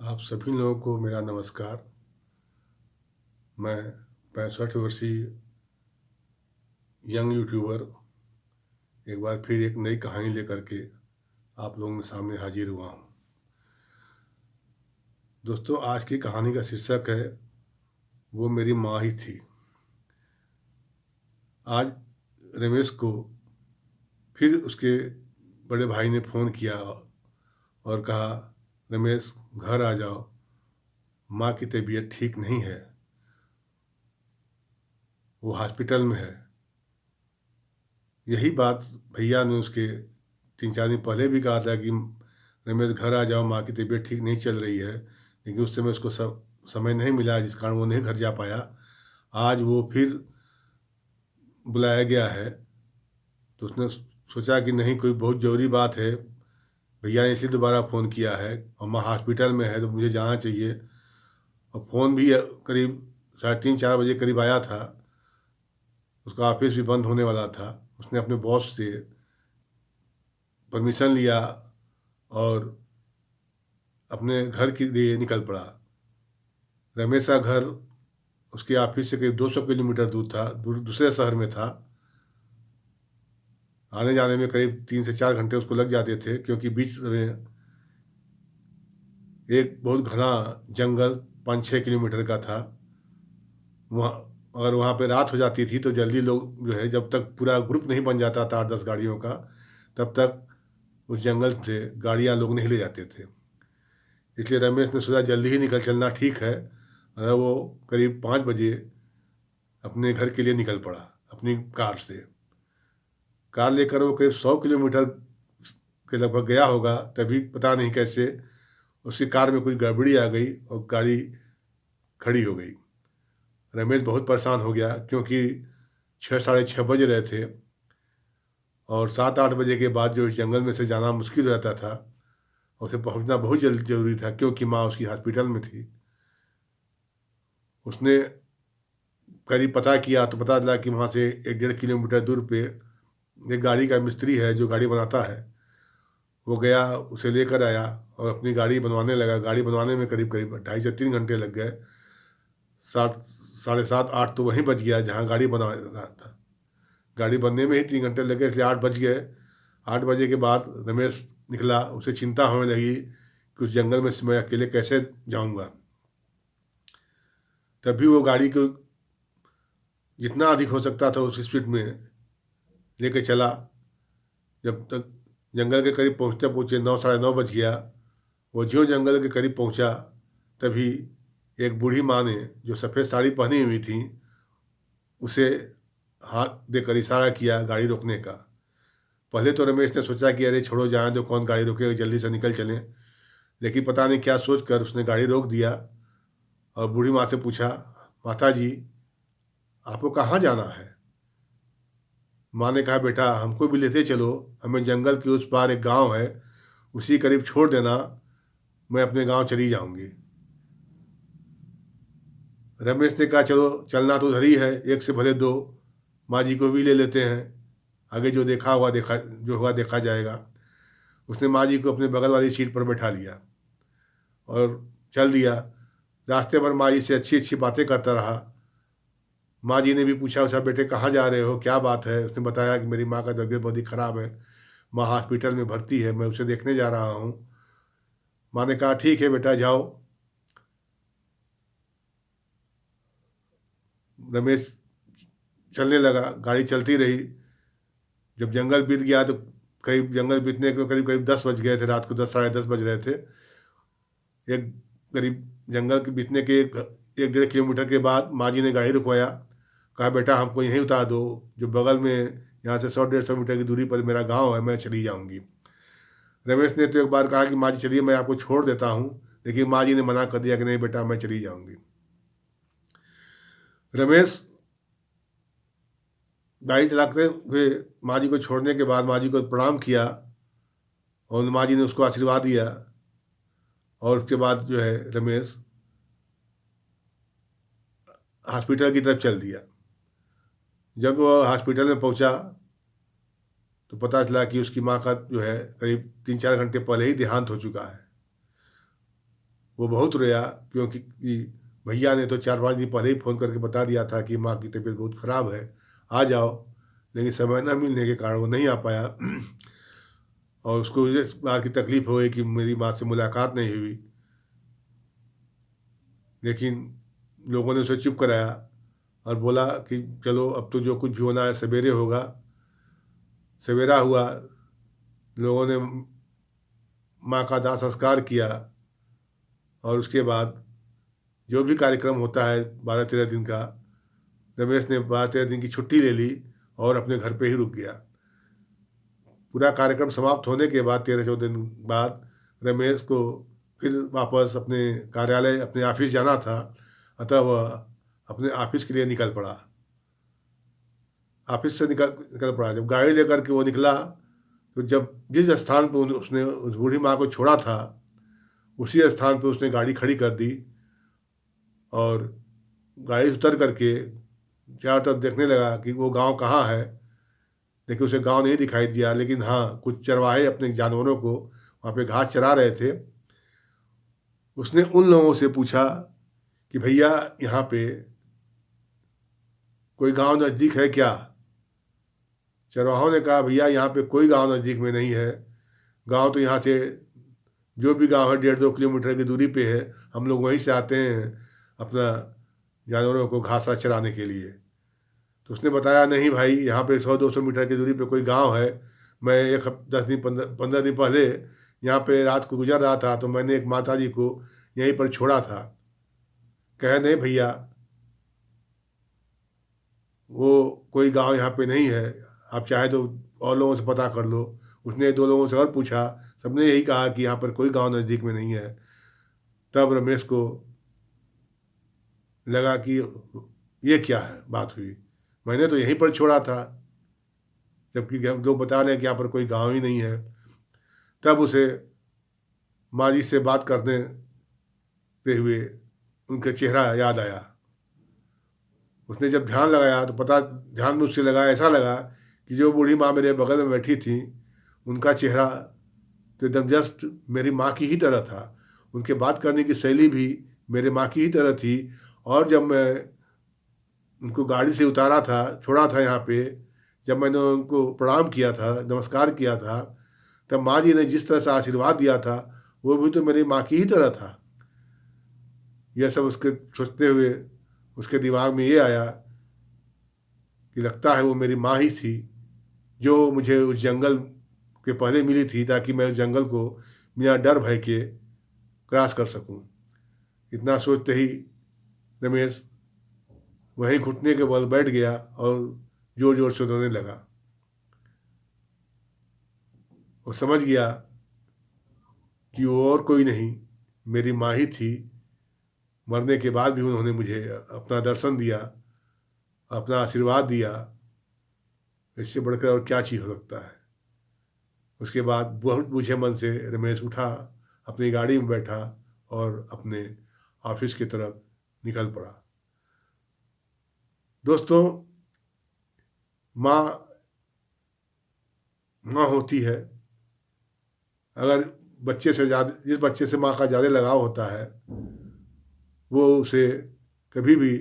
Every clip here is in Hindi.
आप सभी लोगों को मेरा नमस्कार। मैं 65 वर्षीय यंग यूट्यूबर एक बार फिर एक नई कहानी लेकर के आप लोगों के सामने हाजिर हुआ हूँ। दोस्तों, आज की कहानी का शीर्षक है वो मेरी माँ ही थी। आज रमेश को फिर उसके बड़े भाई ने फ़ोन किया और कहा, रमेश घर आ जाओ, माँ की तबीयत ठीक नहीं है, वो हॉस्पिटल में है। यही बात भैया ने उसके 3-4 दिन पहले भी कहा था कि रमेश घर आ जाओ, माँ की तबीयत ठीक नहीं चल रही है, लेकिन उस समय उसको समय नहीं मिला, जिस कारण वो नहीं घर जा पाया। आज वो फिर बुलाया गया है, तो उसने सोचा कि नहीं, कोई बहुत ज़रूरी बात है, भैया ने इसलिए दोबारा फ़ोन किया है और माँ हॉस्पिटल में है तो मुझे जाना चाहिए। और फ़ोन भी करीब 3:30-4 बजे करीब आया था। उसका ऑफिस भी बंद होने वाला था। उसने अपने बॉस से परमिशन लिया और अपने घर के लिए निकल पड़ा। रमेश का घर उसके ऑफिस से करीब 200 किलोमीटर दूर था, दूसरे शहर में था। आने जाने में करीब 3 से 4 घंटे उसको लग जाते थे, क्योंकि बीच में एक बहुत घना जंगल 5-6 किलोमीटर का था। वहाँ अगर वहाँ पे रात हो जाती थी तो जल्दी लोग जो है, जब तक पूरा ग्रुप नहीं बन जाता था 8-10 गाड़ियों का, तब तक उस जंगल से गाड़ियाँ लोग नहीं ले जाते थे। इसलिए रमेश ने सोचा जल्दी ही निकल चलना ठीक है, और वो करीब 5 बजे अपने घर के लिए निकल पड़ा अपनी कार से। कार लेकर वो करीब 100 किलोमीटर के लगभग गया होगा, तभी पता नहीं कैसे उसकी कार में कुछ गड़बड़ी आ गई और गाड़ी खड़ी हो गई। रमेश बहुत परेशान हो गया, क्योंकि 6-6:30 बज रहे थे और 7-8 बजे के बाद जो इस जंगल में से जाना मुश्किल हो जाता था। उसे पहुंचना बहुत जल्द जरूरी था, क्योंकि माँ उसकी हॉस्पिटल में थी। उसने करीब पता किया तो पता चला कि वहाँ से 1-1.5 किलोमीटर दूर पे एक गाड़ी का मिस्त्री है जो गाड़ी बनाता है। वो गया, उसे लेकर आया और अपनी गाड़ी बनवाने लगा। गाड़ी बनवाने में करीब करीब 2.5 से 3 घंटे लग गए। 7, 7:30, 8 तो वहीं बच गया जहाँ गाड़ी बना रहा था। गाड़ी बनने में ही 3 घंटे लगे, इसलिए 8 बज गए। 8 बजे के बाद रमेश निकला। उसे चिंता होने लगी कि उस जंगल में मैं अकेले कैसे जाऊंगा। तभी वो गाड़ी को जितना अधिक हो सकता था उस स्पीड में लेके चला। जब तक जंगल के करीब पहुंचते पहुंचे 9, 9:30 बज गया। वो ज्यों जंगल के करीब पहुंचा, तभी एक बूढ़ी माँ ने, जो सफ़ेद साड़ी पहनी हुई थी, उसे हाथ देकर इशारा किया गाड़ी रोकने का। पहले तो रमेश ने सोचा कि अरे छोड़ो, जाने दो, कौन गाड़ी रोकेगा, जल्दी से निकल चलें। लेकिन पता नहीं क्या सोचकर उसने गाड़ी रोक दिया और बूढ़ी माँ से पूछा, माता जी, आपको कहाँ जाना है? माँ ने कहा, बेटा हमको भी लेते चलो, हमें जंगल के उस पार एक गांव है, उसी करीब छोड़ देना, मैं अपने गांव चली जाऊंगी। रमेश ने कहा, चलो चलना तो उधर ही है, एक से भले दो, माँ जी को भी ले लेते हैं, आगे जो देखा हुआ देखा, जो होगा देखा जाएगा। उसने माँ जी को अपने बगल वाली सीट पर बैठा लिया और चल दिया। रास्ते भर माँ जी से अच्छी अच्छी बातें करता रहा। माँ जी ने भी पूछा, उछा, बेटे कहाँ जा रहे हो, क्या बात है? उसने बताया कि मेरी माँ का तबीयत बहुत ही ख़राब है, माँ हॉस्पिटल में भर्ती है, मैं उसे देखने जा रहा हूँ। माँ ने कहा, ठीक है बेटा, जाओ। रमेश चलने लगा, गाड़ी चलती रही। जब जंगल बीत गया तो करीब जंगल बीतने के करीब करीब 10 बज गए थे, रात को 10, 10:30 बज रहे थे। एक करीब जंगल के बीतने के 1-1.5 किलोमीटर के बाद माँ जी ने गाड़ी रुकवाया। कहा, बेटा हमको यहीं उतार दो, जो बगल में यहाँ से 100-150 मीटर की दूरी पर मेरा गांव है, मैं चली जाऊंगी। रमेश ने तो एक बार कहा कि माँ जी चलिए, मैं आपको छोड़ देता हूँ, लेकिन माँ जी ने मना कर दिया कि नहीं बेटा, मैं चली जाऊंगी। रमेश गाड़ी चलाते हुए माँ जी को छोड़ने के बाद माँ जी को प्रणाम किया और माँ जी ने उसको आशीर्वाद दिया। और उसके बाद जो है रमेश हॉस्पिटल की तरफ चल दिया। जब वह हॉस्पिटल में पहुंचा तो पता चला कि उसकी माँ का जो है करीब 3-4 घंटे पहले ही देहांत हो चुका है। वो बहुत रोया, क्योंकि भैया ने तो 4-5 दिन पहले ही फ़ोन करके बता दिया था कि माँ की तबीयत बहुत ख़राब है, आ जाओ। लेकिन समय न मिलने के कारण वो नहीं आ पाया। और उसको इस बात की तकलीफ़ हो गई कि मेरी माँ से मुलाकात नहीं हुई। लेकिन लोगों ने उसे चुप कराया और बोला कि चलो, अब तो जो कुछ भी होना है सवेरे होगा। सवेरा हुआ, लोगों ने माँ का दाह संस्कार किया और उसके बाद जो भी कार्यक्रम होता है 12-13 दिन का, रमेश ने 12-13 दिन की छुट्टी ले ली और अपने घर पे ही रुक गया। पूरा कार्यक्रम समाप्त होने के बाद 13-14 दिन बाद रमेश को फिर वापस अपने कार्यालय, अपने ऑफिस जाना था। अतः वह अपने ऑफिस के लिए निकल पड़ा। ऑफिस से निकल निकल पड़ा। जब गाड़ी लेकर के वो निकला, तो जब जिस स्थान पर उसने उस बूढ़ी माँ को छोड़ा था, उसी स्थान पर उसने गाड़ी खड़ी कर दी और गाड़ी से उतर करके चारों तरफ देखने लगा कि वो गांव कहाँ है। लेकिन उसे गांव नहीं दिखाई दिया, लेकिन हाँ, कुछ चरवाहे अपने जानवरों को वहाँ पे घास चरा रहे थे। उसने उन लोगों से पूछा कि भैया, यहाँ पे कोई गांव नज़दीक है क्या? चरवाहों ने कहा, भैया यहाँ पे कोई गांव नज़दीक में नहीं है। गांव तो यहाँ से जो भी गांव है 1.5-2 किलोमीटर की दूरी पे है। हम लोग वहीं से आते हैं अपना जानवरों को घास चराने के लिए। तो उसने बताया, नहीं भाई, यहाँ पे 100-200 मीटर की दूरी पे कोई गांव है। मैं 10 दिन 15 दिन पहले यहाँ पे रात को गुजर रहा था, तो मैंने एक माता जी को यहीं पर छोड़ा था। कहे, नहीं भैया, वो कोई गांव यहाँ पे नहीं है, आप चाहे तो और लोगों से पता कर लो। उसने 2 लोगों से और पूछा, सबने यही कहा कि यहाँ पर कोई गांव नज़दीक में नहीं है। तब रमेश को लगा कि ये क्या है बात हुई, मैंने तो यहीं पर छोड़ा था, जबकि लोग बता रहे हैं कि यहाँ पर कोई गांव ही नहीं है। तब उसे माँ जी से बात करने ते हुए उनका चेहरा याद आया। उसने जब ध्यान लगाया तो ध्यान में उससे लगा, ऐसा लगा कि जो बूढ़ी माँ मेरे बगल में बैठी थी, उनका चेहरा तो एकदम जस्ट मेरी माँ की ही तरह था। उनके बात करने की शैली भी मेरे माँ की ही तरह थी। और जब मैं उनको गाड़ी से उतारा था, छोड़ा था यहाँ पे, जब मैंने उनको प्रणाम किया था, नमस्कार किया था, तब माँ जी ने जिस तरह से आशीर्वाद दिया था, वो भी तो मेरी माँ की ही तरह था। यह सब उसके सोचते हुए उसके दिमाग में ये आया कि लगता है वो मेरी माँ ही थी, जो मुझे उस जंगल के पहले मिली थी, ताकि मैं उस जंगल को बिना डर भय के क्रॉस कर सकूं। इतना सोचते ही रमेश वहीं घुटने के बल बैठ गया और जोर जोर से रोने लगा। वो समझ गया कि वो और कोई नहीं, मेरी माँ ही थी। मरने के बाद भी उन्होंने मुझे अपना दर्शन दिया, अपना आशीर्वाद दिया। इससे बढ़कर और क्या चीज़ हो सकता है। उसके बाद बहुत बुझे मन से रमेश उठा, अपनी गाड़ी में बैठा और अपने ऑफिस की तरफ निकल पड़ा। दोस्तों, माँ माँ होती है। अगर बच्चे से ज़्यादा, जिस बच्चे से माँ का ज़्यादा लगाव होता है, वो उसे कभी भी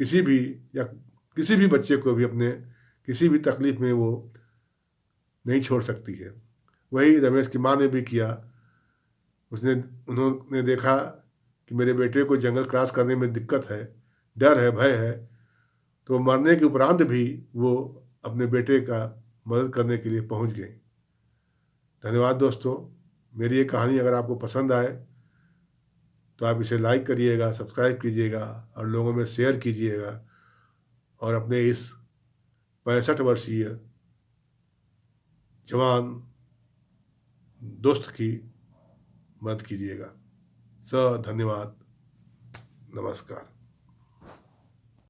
किसी भी या किसी भी बच्चे को भी अपने किसी भी तकलीफ में वो नहीं छोड़ सकती है। वही रमेश की माँ ने भी किया। उन्होंने देखा कि मेरे बेटे को जंगल क्रॉस करने में दिक्कत है, डर है, भय है, तो मरने के उपरांत भी वो अपने बेटे का मदद करने के लिए पहुंच गई। धन्यवाद दोस्तों। मेरी ये कहानी अगर आपको पसंद आए तो आप इसे लाइक करिएगा, सब्सक्राइब कीजिएगा और लोगों में शेयर कीजिएगा और अपने इस 65 वर्षीय जवान दोस्त की मदद कीजिएगा। धन्यवाद। नमस्कार।